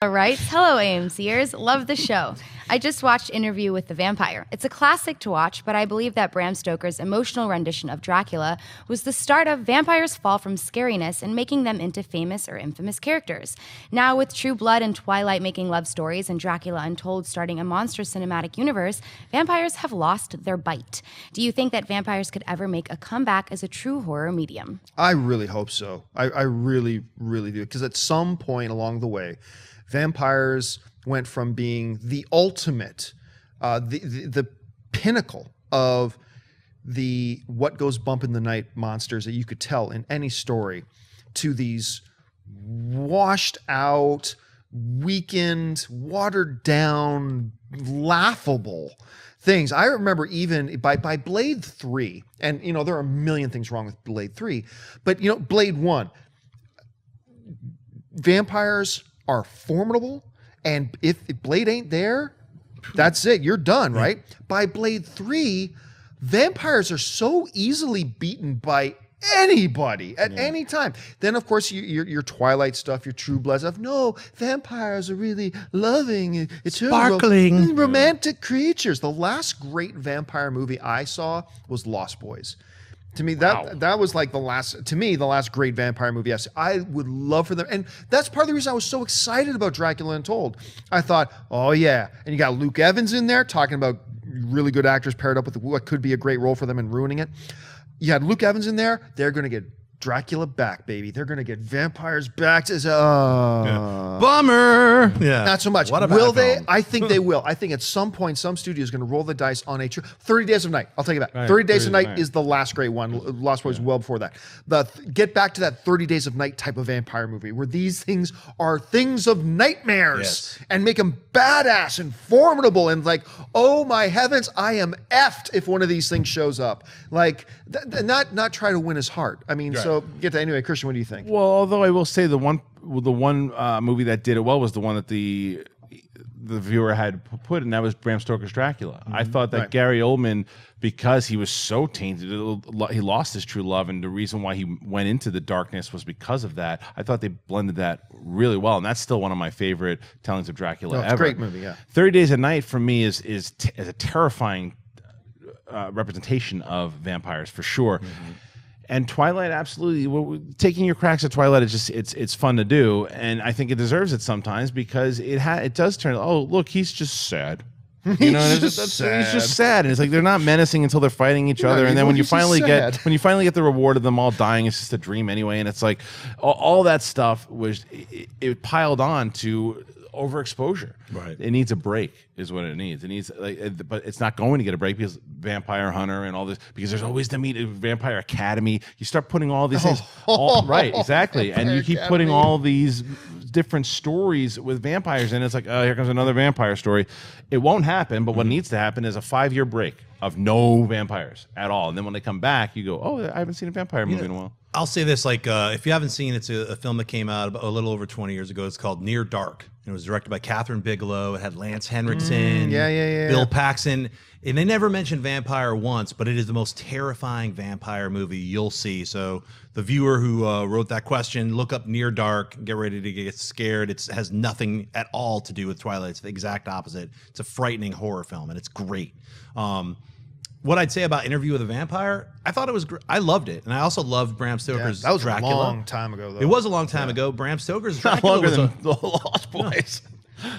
All right. Hello, AMCers. Love the show. I just watched Interview with the Vampire. It's a classic to watch, but I believe that Bram Stoker's emotional rendition of Dracula was the start of vampires' fall from scariness and making them into famous or infamous characters. Now, with True Blood and Twilight making love stories and Dracula Untold starting a monster cinematic universe, vampires have lost their bite. Do you think that vampires could ever make a comeback as a true horror medium? I really hope so. I really, really do. Because at some point along the way, vampires went from being the ultimate, the pinnacle of the what goes bump in the night monsters that you could tell in any story, to these washed out, weakened, watered down, laughable things. I remember even by Blade 3, and you know there are a million things wrong with Blade 3, but you know Blade 1, vampires are formidable. And if Blade ain't there, that's it. You're done, right? By Blade 3, vampires are so easily beaten by anybody at any time. Then, of course, your Twilight stuff, your True Blood stuff. No, vampires are really loving, sparkling, romantic creatures. The last great vampire movie I saw was Lost Boys. To me, that was like the last great vampire movie I've seen. I would love for them. And that's part of the reason I was so excited about Dracula Untold. I thought, oh yeah. And you got Luke Evans in there talking about really good actors paired up with what could be a great role for them and ruining it. You had Luke Evans in there. They're going to get Dracula back, baby. They're going to get vampires back. Bummer. Yeah. Not so much. Will they? I think they will. I think at some point, some studio is going to roll the dice on a 30 Days of Night. I'll take it back. Right. 30 Days of Night is the last great one. Lost Boys well before that. Get back to that 30 Days of Night type of vampire movie where these things are things of nightmares and make them badass and formidable and like, oh my heavens, I am effed if one of these things shows up. Like, not try to win his heart. I mean, so get to anyway, Christian, what do you think? Well, although I will say the one movie that did it well was the one that the viewer had put, and that was Bram Stoker's Dracula. I thought that Gary Oldman, because he was so tainted, he lost his true love, and the reason why he went into the darkness was because of that. I thought they blended that really well, and that's still one of my favorite tellings of Dracula ever. It's a great movie, yeah. 30 Days of Night for me is a terrifying representation of vampires for sure. And Twilight, absolutely. Taking your cracks at Twilight is just it's fun to do, and I think it deserves it sometimes because it does turn. Oh, look, he's just sad. You know, he's just sad, and it's like they're not menacing until they're fighting each other, and then when you finally get the reward of them all dying, it's just a dream anyway. And it's like all that stuff was it piled on to overexposure. Right. It needs a break, is what it needs. It needs, but it's not going to get a break because Vampire Hunter and all this. Because there's always the Vampire Academy. You start putting all these things. Right, exactly, and you keep putting all these different stories with vampires, and it's like, oh, here comes another vampire story. It won't happen. But what needs to happen is a 5-year break of no vampires at all, and then when they come back, you go, oh, I haven't seen a vampire movie in a while. I'll say this, like, if you haven't seen it, it's a film that came out a little over 20 years ago. It's called Near Dark. It was directed by Catherine Bigelow. It had Lance Henriksen, Bill Paxton. And they never mentioned vampire once, but it is the most terrifying vampire movie you'll see. So the viewer who wrote that question, look up Near Dark, get ready to get scared. It has nothing at all to do with Twilight. It's the exact opposite. It's a frightening horror film, and it's great. What I'd say about Interview with a Vampire, I thought it was great. I loved it. And I also loved Bram Stoker's Dracula. That was a long time ago, though. It was a long time ago. Bram Stoker's Dracula longer than the Lost Boys.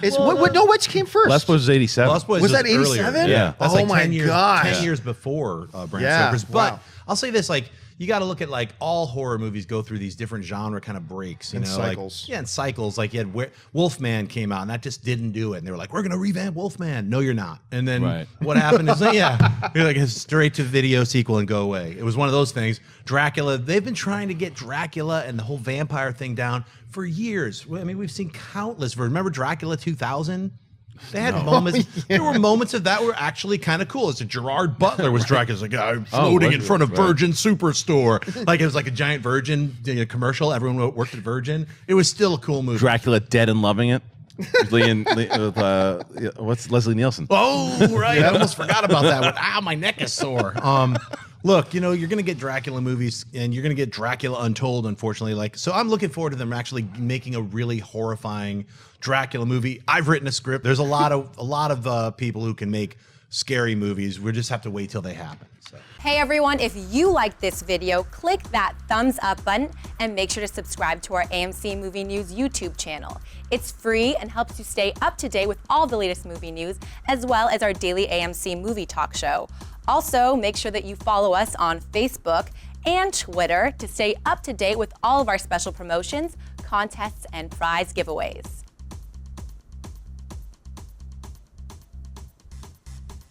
Which came first? Lost Boys was 87. Lost Boys was that 87? Yeah. That's like 10 years before Bram Stoker's. But I'll say this, like, you got to look at, like, all horror movies go through these different genre kind of breaks, you know, cycles. Like, and cycles. Like, you had Wolfman came out, and that just didn't do it. And they were like, we're gonna revamp Wolfman. No, you're not. And then what happened is, you're like a straight to video sequel and go away. It was one of those things. Dracula. They've been trying to get Dracula and the whole vampire thing down for years. I mean, we've seen countless. Remember Dracula 2000? They had moments. There were moments of that were actually kind of cool. It's a Gerard Butler was Dracula's like floating in front of Virgin Superstore, like it was like a giant Virgin commercial. Everyone worked at Virgin. It was still a cool movie. Dracula dead and loving it. What's Leslie Nielsen? Oh, right. I almost forgot about that one. Ow, my neck is sore. Look, you're going to get Dracula movies, and you're going to get Dracula Untold, unfortunately. So I'm looking forward to them actually making a really horrifying Dracula movie. I've written a script. There's a lot of people who can make scary movies. We just have to wait till they happen. So. Hey everyone, if you liked this video, click that thumbs up button and make sure to subscribe to our AMC Movie News YouTube channel. It's free and helps you stay up to date with all the latest movie news, as well as our daily AMC movie talk show. Also, make sure that you follow us on Facebook and Twitter to stay up to date with all of our special promotions, contests, and prize giveaways.